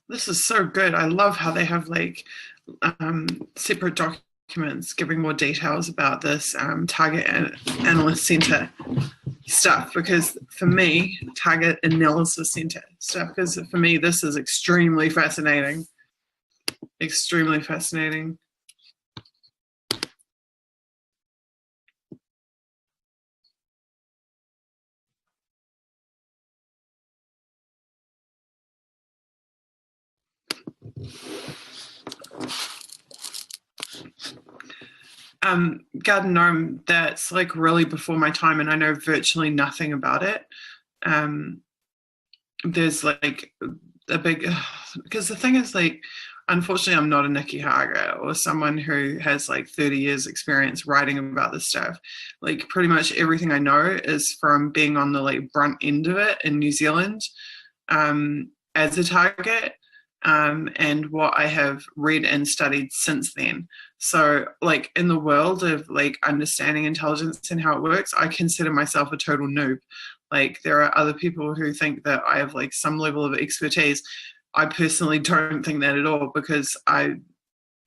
This is so good. I love how they have like separate documents giving more details about this target analyst center stuff, because for me, target analysis center stuff, because for me, this is extremely fascinating. Extremely fascinating. Garden Gnome, that's like really before my time, and I know virtually nothing about it. There's like a big, because the thing is, like, unfortunately, I'm not a Nikki Haga or someone who has like 30 years experience writing about this stuff. Like, pretty much everything I know is from being on the like brunt end of it in New Zealand as a target, and what I have read and studied since then. So like in the world of like understanding intelligence and how it works, I consider myself a total noob. Like, there are other people who think that I have like some level of expertise. I personally don't think that at all, because I've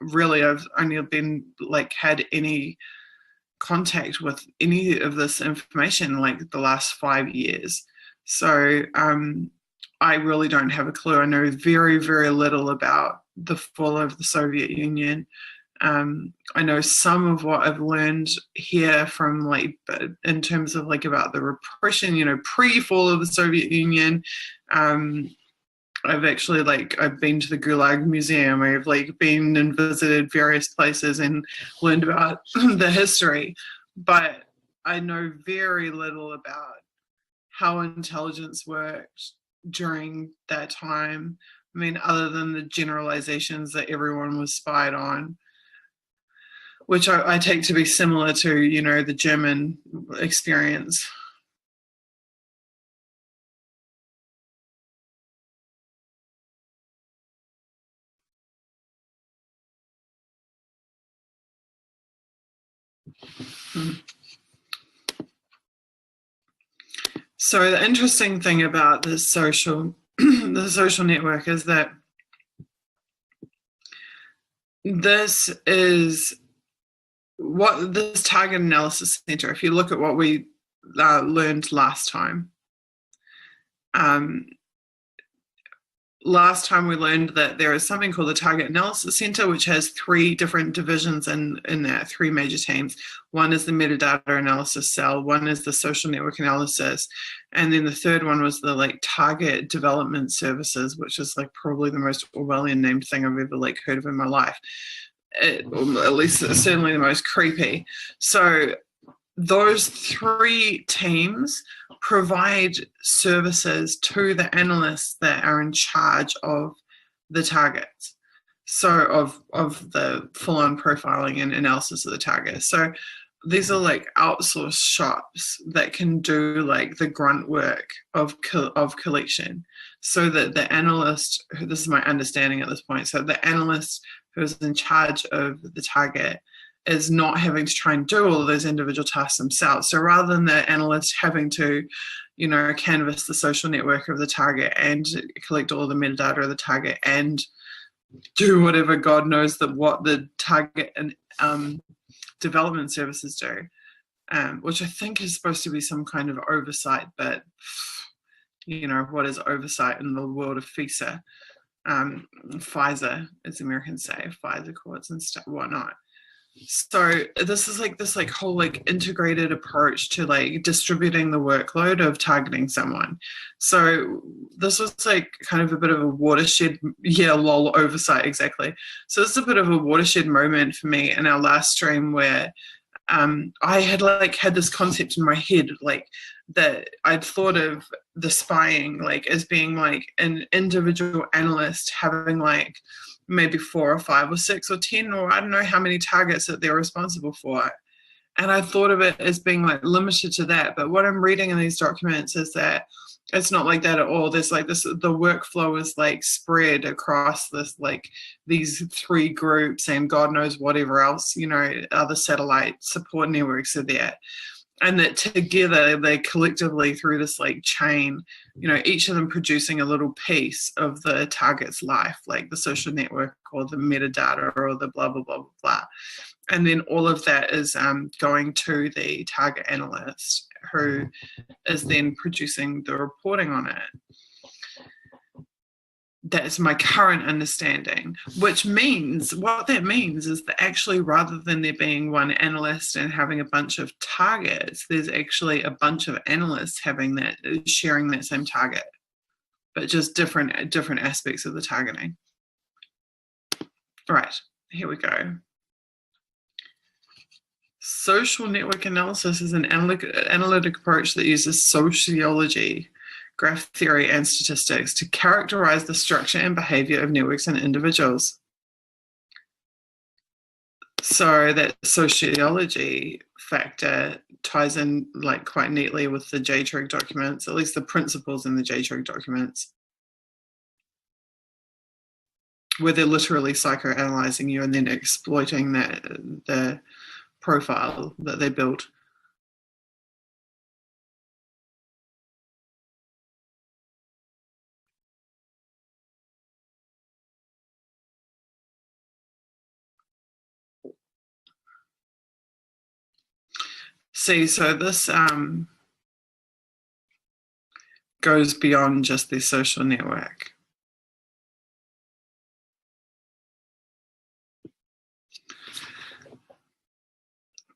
only been like had any contact with any of this information like the last 5 years. So I really don't have a clue. I know very, very little about the fall of the Soviet Union. I know some of what I've learned here from like, in terms of like about the repression, pre-fall of the Soviet Union. I've actually I've been to the Gulag Museum. I've like been and visited various places and learned about the history, but I know very little about how intelligence worked during that time. I mean, other than the generalizations that everyone was spied on, which I take to be similar to, the German experience. So the interesting thing about the social network is that this is what this target analysis center, if you look at what we learned last time, last time we learned that there is something called the Target Analysis Center, which has 3 different divisions in that, 3 major teams. One is the metadata analysis cell, one is the social network analysis, and then the third one was the target development services, which is probably the most Orwellian named thing I've ever heard of in my life. Or at least it's certainly the most creepy. So those 3 teams provide services to the analysts that are in charge of the targets. So of the full-on profiling and analysis of the target. So these are outsourced shops that can do the grunt work of collection, so that the analyst, this is my understanding at this point, so the analyst who's in charge of the target is not having to try and do all of those individual tasks themselves. So rather than the analyst having to, canvass the social network of the target and collect all the metadata of the target and do whatever God knows what the target and development services do, which I think is supposed to be some kind of oversight, but what is oversight in the world of FISA? FISA, as Americans say, FISA courts and stuff, whatnot. So this is this whole integrated approach to distributing the workload of targeting someone. So this was kind of a bit of a watershed, oversight, exactly. So this is a bit of a watershed moment for me in our last stream, where I had had this concept in my head that I'd thought of the spying as being an individual analyst having maybe 4 or 5 or 6 or 10, or I don't know how many targets that they're responsible for. And I thought of it as being limited to that. But what I'm reading in these documents is that it's not like that at all. There's this, the workflow is spread across this, these 3 groups and God knows whatever else, other satellite support networks are there. and that together they collectively, through this like chain, each of them producing a little piece of the target's life, like the social network or the metadata or the blah blah blah blah blah. And then all of that is going to the target analyst, who is then producing the reporting on it. That's my current understanding, which means, what that means is that actually, rather than there being one analyst and having a bunch of targets, there's actually a bunch of analysts sharing that same target, but just different aspects of the targeting. All right, here we go. Social network analysis is an analytic approach that uses sociology, graph theory, and statistics to characterize the structure and behavior of networks and individuals. So that sociology factor ties in like quite neatly with the JTRIG documents, at least the principles in the JTRIG documents, where they're literally psychoanalyzing you and then exploiting the profile that they built. See, so this goes beyond just the social network.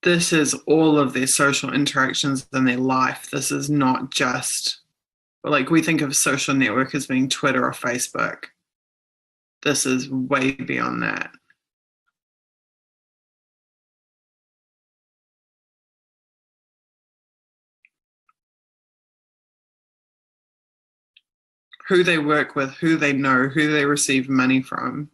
This is all of their social interactions in their life. This is not just, like, we think of social network as being Twitter or Facebook. This is way beyond that. Who they work with, who they know, who they receive money from.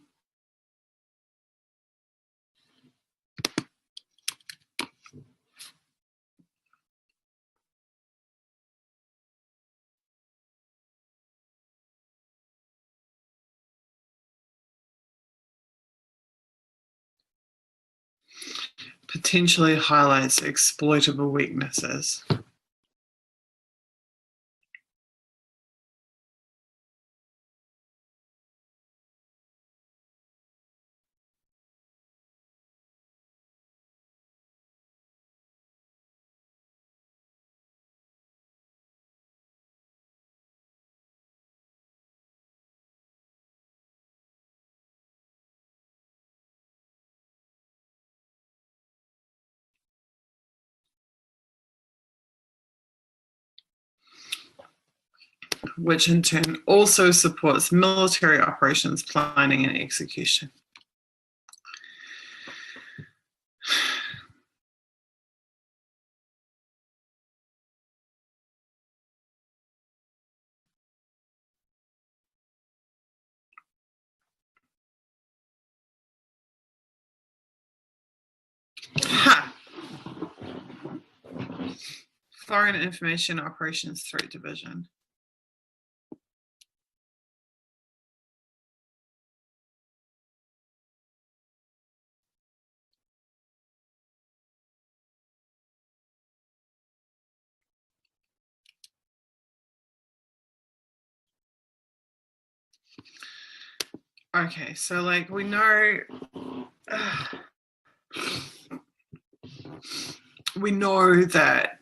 Potentially highlights exploitable weaknesses. Which in turn also supports military operations planning and execution. Ha! Foreign Information Operations Threat Division. Okay, so like we know that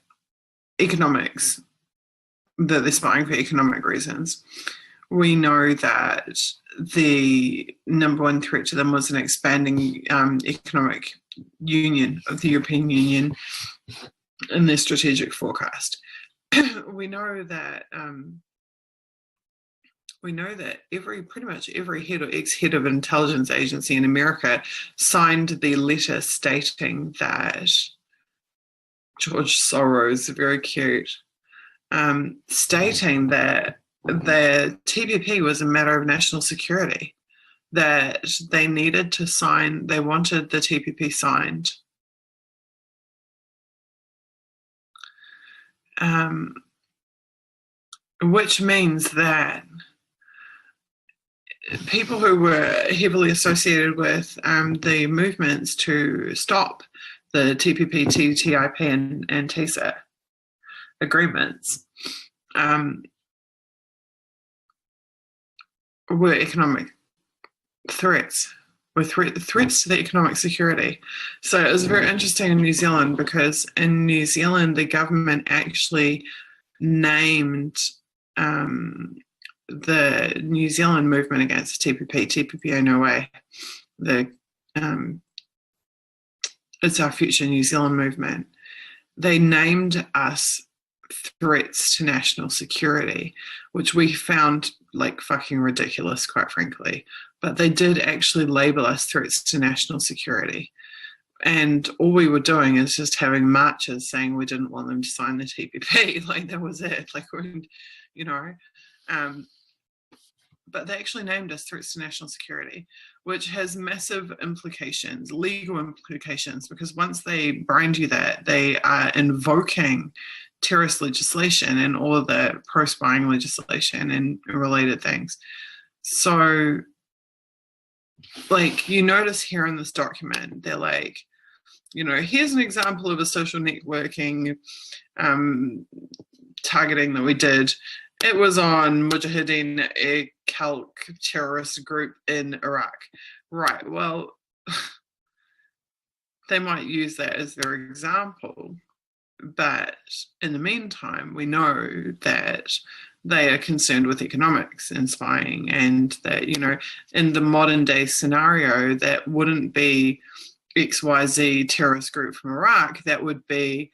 economics, that they're spying for economic reasons. We know that the number one threat to them was an expanding economic union of the European Union in their strategic forecast. We know that pretty much every head or ex-head of an intelligence agency in America signed the letter stating that George Soros, very cute, stating that the TPP was a matter of national security, that they needed to sign, they wanted the TPP signed. Which means that people who were heavily associated with the movements to stop the TPP, TTIP, and TSAT agreements were economic threats, were threats to the economic security. So it was very interesting in New Zealand, because in New Zealand, the government actually named the New Zealand movement against TPP, TPP no way, It's Our Future New Zealand movement. They named us threats to national security, which we found like fucking ridiculous, quite frankly. But they did actually label us threats to national security. And all we were doing is just having marches saying we didn't want them to sign the TPP. Like, that was it. Like, you know, but they actually named us threats to national security, which has massive implications, legal implications, because once they brand you that, they are invoking terrorist legislation and all of the pro-spying legislation and related things. So, like, you notice here in this document, they're like, you know, here's an example of a social networking targeting that we did. It was on Mujahideen, a Khalq terrorist group in Iraq. Right, well, they might use that as their example, but in the meantime, we know that they are concerned with economics and spying, and that, you know, in the modern day scenario, that wouldn't be XYZ terrorist group from Iraq, that would be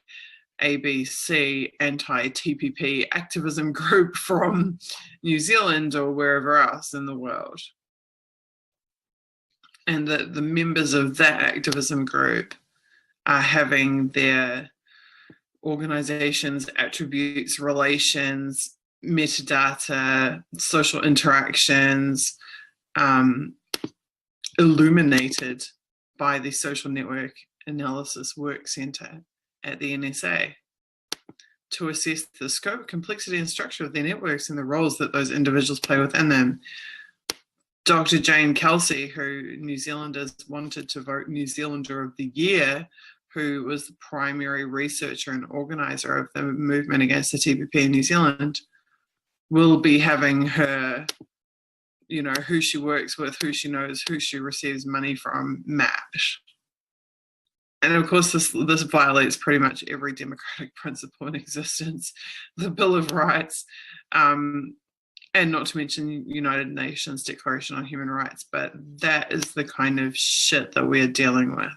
ABC anti-TPP activism group from New Zealand or wherever else in the world. And that the members of that activism group are having their organizations, attributes, relations, metadata, social interactions illuminated by the Social Network Analysis Work Centre at the NSA to assess the scope, complexity, and structure of their networks and the roles that those individuals play within them. Dr. Jane Kelsey, who New Zealanders wanted to vote New Zealander of the Year, who was the primary researcher and organizer of the movement against the TPP in New Zealand, will be having her, you know, who she works with, who she knows, who she receives money from, match. And of course, this violates pretty much every democratic principle in existence, the Bill of Rights, and not to mention United Nations Declaration on Human Rights. But that is the kind of shit that we're dealing with,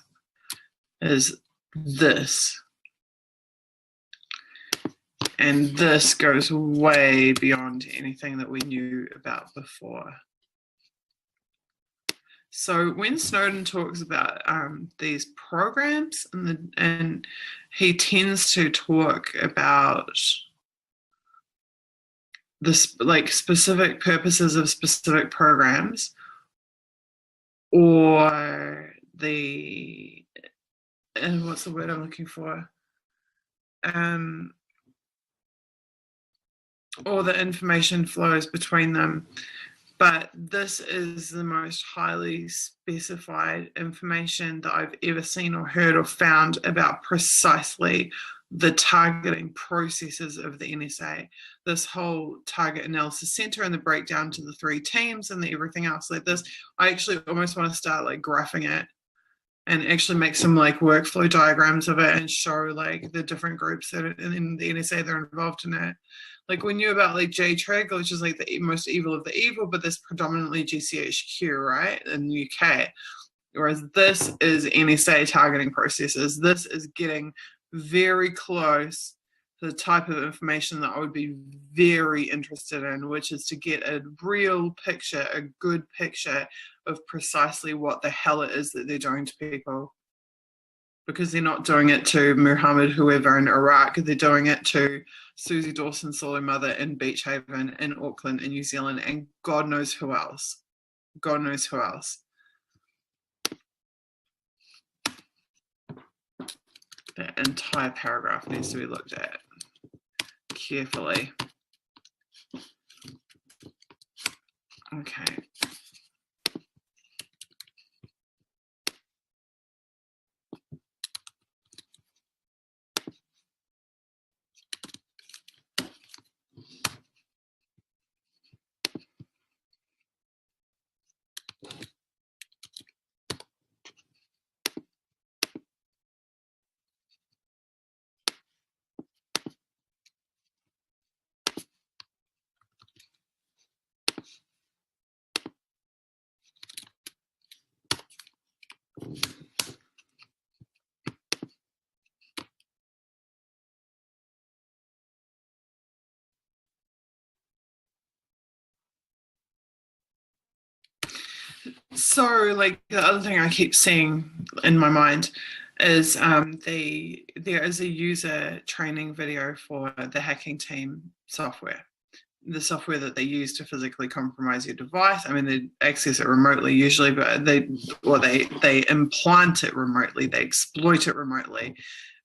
is this. And this goes way beyond anything that we knew about before. So when Snowden talks about these programs, and he tends to talk about this, like, specific purposes of specific programs, or the, and what's the word I'm looking for? Or the information flows between them. But this is the most highly specified information that I've ever seen or heard or found about precisely the targeting processes of the NSA. This whole target analysis center and the breakdown to the 3 teams and everything else like this. I actually almost want to start like graphing it and actually make some like workflow diagrams of it and show like the different groups that are in the NSA that are involved in it. Like, we knew about like J-Trig, which is like the most evil of the evil, but that's predominantly GCHQ, right, in the UK. Whereas this is NSA targeting processes. This is getting very close to the type of information that I would be very interested in, which is to get a real picture, a good picture of precisely what the hell it is that they're doing to people. Because they're not doing it to Muhammad whoever in Iraq, they're doing it to Susie Dawson, solo mother in Beach Haven, in Auckland, in New Zealand, and God knows who else. God knows who else. That entire paragraph needs to be looked at carefully. Okay. So, like, the other thing I keep seeing in my mind is there is a user training video for the hacking team software, the software that they use to physically compromise your device. I mean, they access it remotely usually, but they implant it remotely, they exploit it remotely,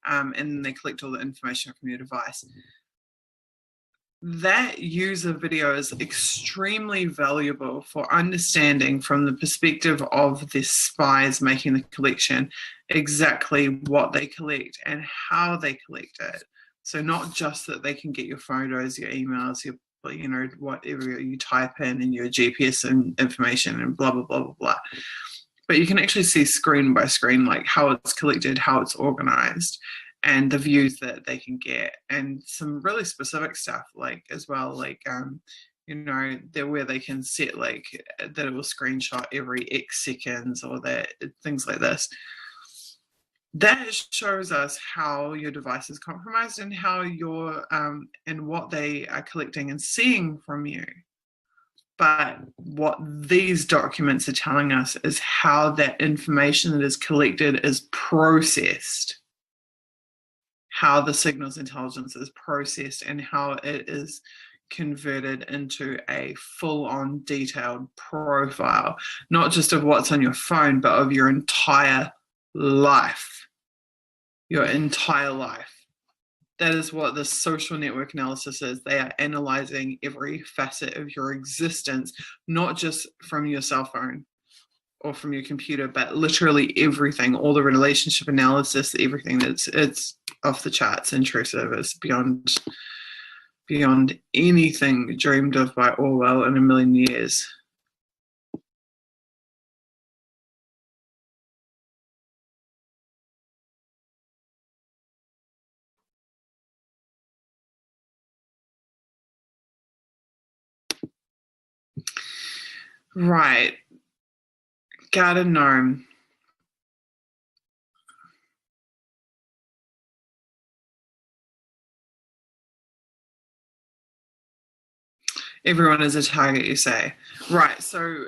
and they collect all the information from your device. That user video is extremely valuable for understanding from the perspective of the spies making the collection exactly what they collect and how they collect it. So not just that they can get your photos, your emails, your whatever you type in and your GPS and information and blah, blah, blah, blah, blah. But you can actually see screen by screen, like how it's collected, how it's organized, and the views that they can get, and some really specific stuff, like as well, like there where they can set like that it will screenshot every X seconds or that things like this. That shows us how your device is compromised and how you're and what they are collecting and seeing from you. But what these documents are telling us is how that information that is collected is processed, how the signals intelligence is processed, and how it is converted into a full-on detailed profile, not just of what's on your phone, but of your entire life. Your entire life. That is what the social network analysis is. They are analyzing every facet of your existence, not just from your cell phone or from your computer, but literally everything, all the relationship analysis, everything. It's off the charts intrusive. It's beyond anything dreamed of by Orwell in a million years. Right. Garden gnome. Everyone is a target, you say. Right. So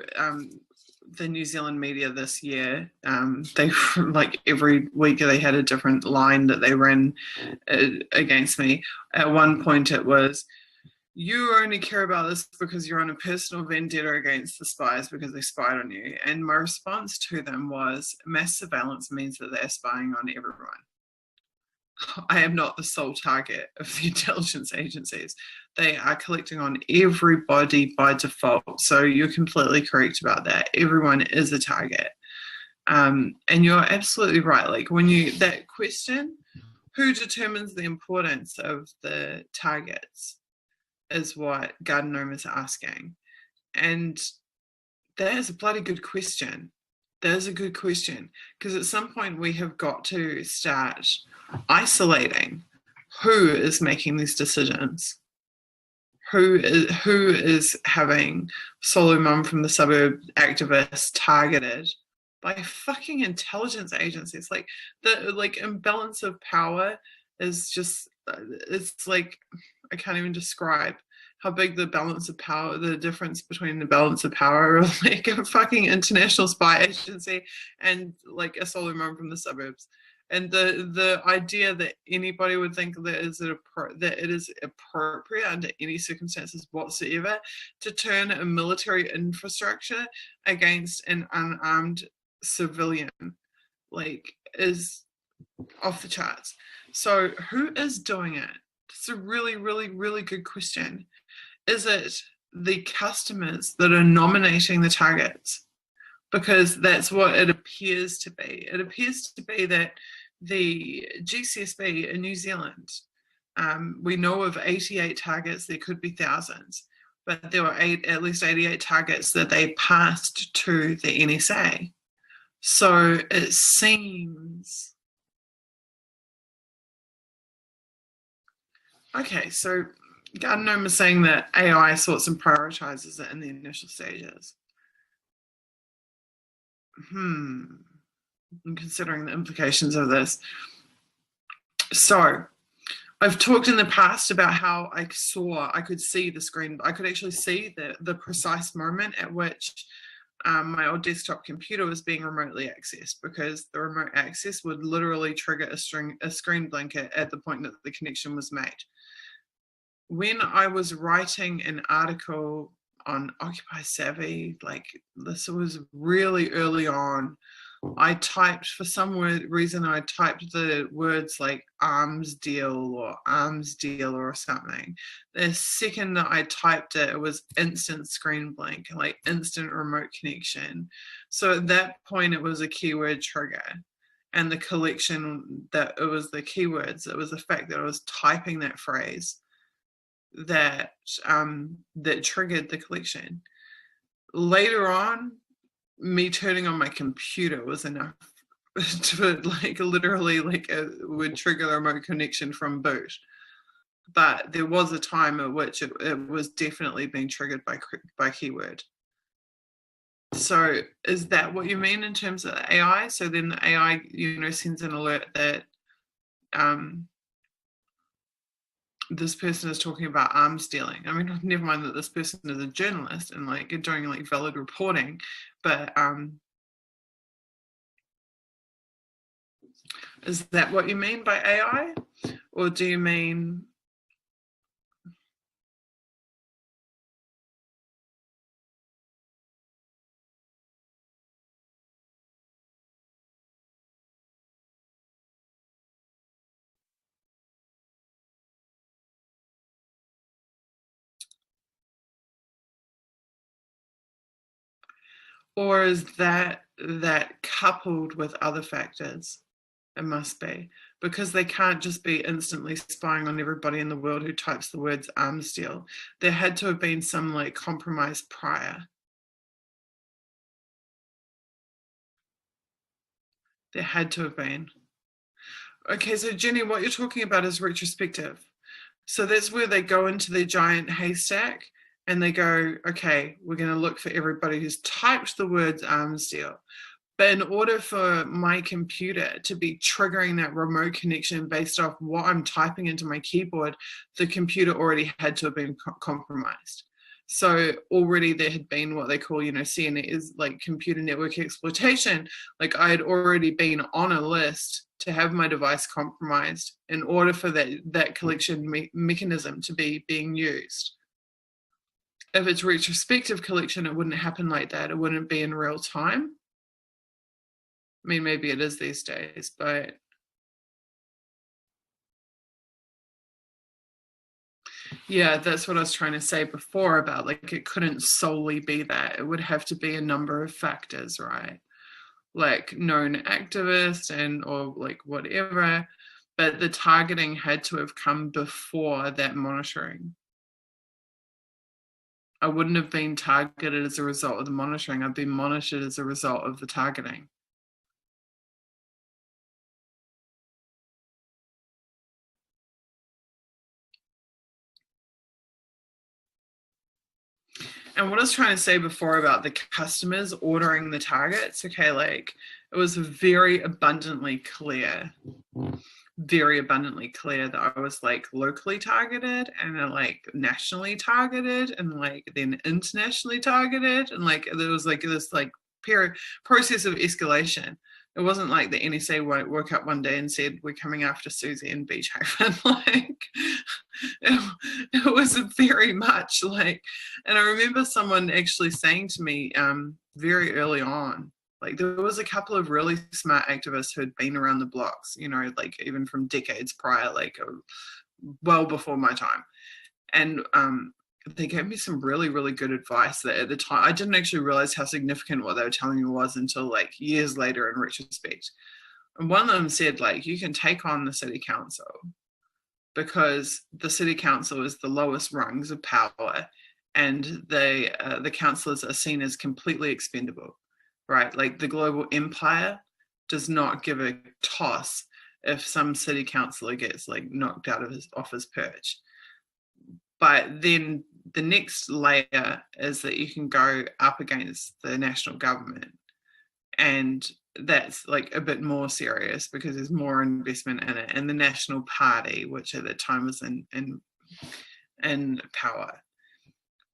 the New Zealand media this year, they like every week they had a different line that they ran against me. At one point it was, you only care about this because you're on a personal vendetta against the spies because they spied on you. And my response to them was, mass surveillance means that they're spying on everyone. I am not the sole target of the intelligence agencies. They are collecting on everybody by default. So you're completely correct about that. Everyone is a target. And you're absolutely right. Like that question, who determines the importance of the targets, is what Garden Gnome is asking. And that is a bloody good question. That is a good question, because at some point we have got to start isolating who is making these decisions, who is having solo mum from the suburb activists targeted by fucking intelligence agencies. Like the imbalance of power is just, it's like, I can't even describe how big the balance of power, the difference between the balance of power of like a fucking international spy agency and like a solo mom from the suburbs. And the idea that anybody would think that it is appropriate under any circumstances whatsoever to turn a military infrastructure against an unarmed civilian, like, is off the charts. So who is doing it? It's a really, really, really good question. Is it the customers that are nominating the targets? Because that's what it appears to be. It appears to be that the GCSB in New Zealand, we know of 88 targets, there could be thousands, but there were at least 88 targets that they passed to the NSA. So it seems... Okay, so Garden Gnome is saying that AI sorts and prioritizes it in the initial stages. I'm considering the implications of this. So I've talked in the past about how I could see the screen. I could actually see the precise moment at which my old desktop computer was being remotely accessed, because the remote access would literally trigger a screen blinker at the point that the connection was made. When I was writing an article on Occupy Savvy, like this was really early on, I typed, for some reason, I typed the words like arms deal or something. The second that I typed it, it was instant screen blink, like instant remote connection. So at that point, it was a keyword trigger. And the collection, that it was the keywords, it was the fact that I was typing that phrase that that triggered the collection. Later on, me turning on my computer was enough to like literally like it would trigger a remote connection from boot. But there was a time at which it was definitely being triggered by keyword. So is that what you mean in terms of AI? So then the AI, sends an alert that this person is talking about arms dealing. I mean, never mind that this person is a journalist and like doing like valid reporting, but is that what you mean by AI? Or do you mean or is that coupled with other factors? It must be, because they can't just be instantly spying on everybody in the world who types the words arms deal. There had to have been some like compromise prior. There had to have been. Okay, so Jenny, what you're talking about is retrospective. So that's where they go into their giant haystack and they go, okay, we're going to look for everybody who's typed the words arms deal. But in order for my computer to be triggering that remote connection based off what I'm typing into my keyboard, the computer already had to have been compromised. So already there had been what they call, CNE is like computer network exploitation. Like I had already been on a list to have my device compromised in order for that collection mechanism to be being used. If it's retrospective collection, it wouldn't happen like that. It wouldn't be in real time. I mean, maybe it is these days, but yeah, that's what I was trying to say before about like it couldn't solely be that. It would have to be a number of factors, right? Like known activists and or like whatever, but the targeting had to have come before that monitoring. I wouldn't have been targeted as a result of the monitoring. I'd been monitored as a result of the targeting. And what I was trying to say before about the customers ordering the targets, okay, like it was very abundantly clear that I was like locally targeted and like nationally targeted and like then internationally targeted, and like there was like this like process of escalation. It wasn't like the NSA woke up one day and said, we're coming after Susie and Beachhaven. Like it was very much like, and I remember someone actually saying to me very early on, like there was a couple of really smart activists who had been around the blocks, like even from decades prior, like well before my time. And they gave me some really, really good advice that at the time, I didn't actually realize how significant what they were telling me was until like years later in retrospect. And one of them said, like, you can take on the city council because the city council is the lowest rungs of power and the councillors are seen as completely expendable, right? Like the global empire does not give a toss if some city councillor gets like knocked out of off his perch. But then the next layer is that you can go up against the national government, and that's like a bit more serious because there's more investment in it, and the National Party, which at the time was in power.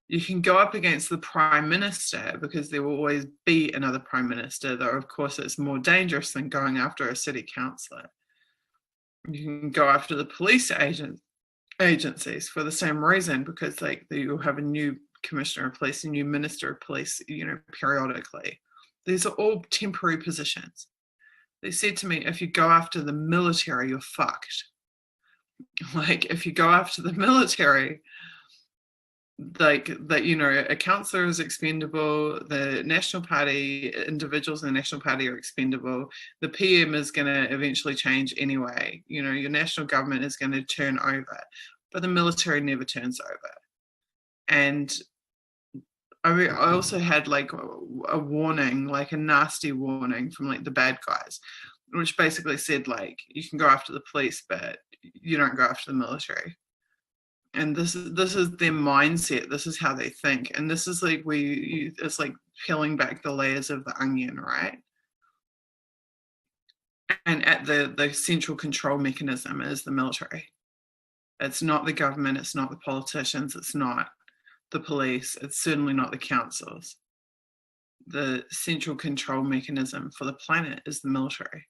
You can go up against the Prime Minister because there will always be another Prime Minister, though of course it's more dangerous than going after a city councillor. You can go after the police agencies for the same reason, because like you'll have a new commissioner of police, a new minister of police, periodically. These are all temporary positions. They said to me, if you go after the military, you're fucked. Like, if you go after the military, like that, a councillor is expendable, the National Party, individuals in the National Party are expendable, the PM is going to eventually change anyway, your national government is going to turn over, but the military never turns over. And I also had like a warning, like a nasty warning from like the bad guys, which basically said like, you can go after the police, but you don't go after the military. And this is their mindset. This is how they think. And this is like it's like peeling back the layers of the onion, right? And at the central control mechanism is the military. It's not the government. It's not the politicians. It's not the police. It's certainly not the councils. The central control mechanism for the planet is the military.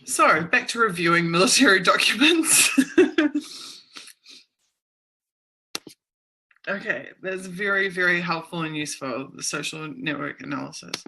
So back to reviewing military documents. Okay, that's very, very helpful and useful, the social network analysis.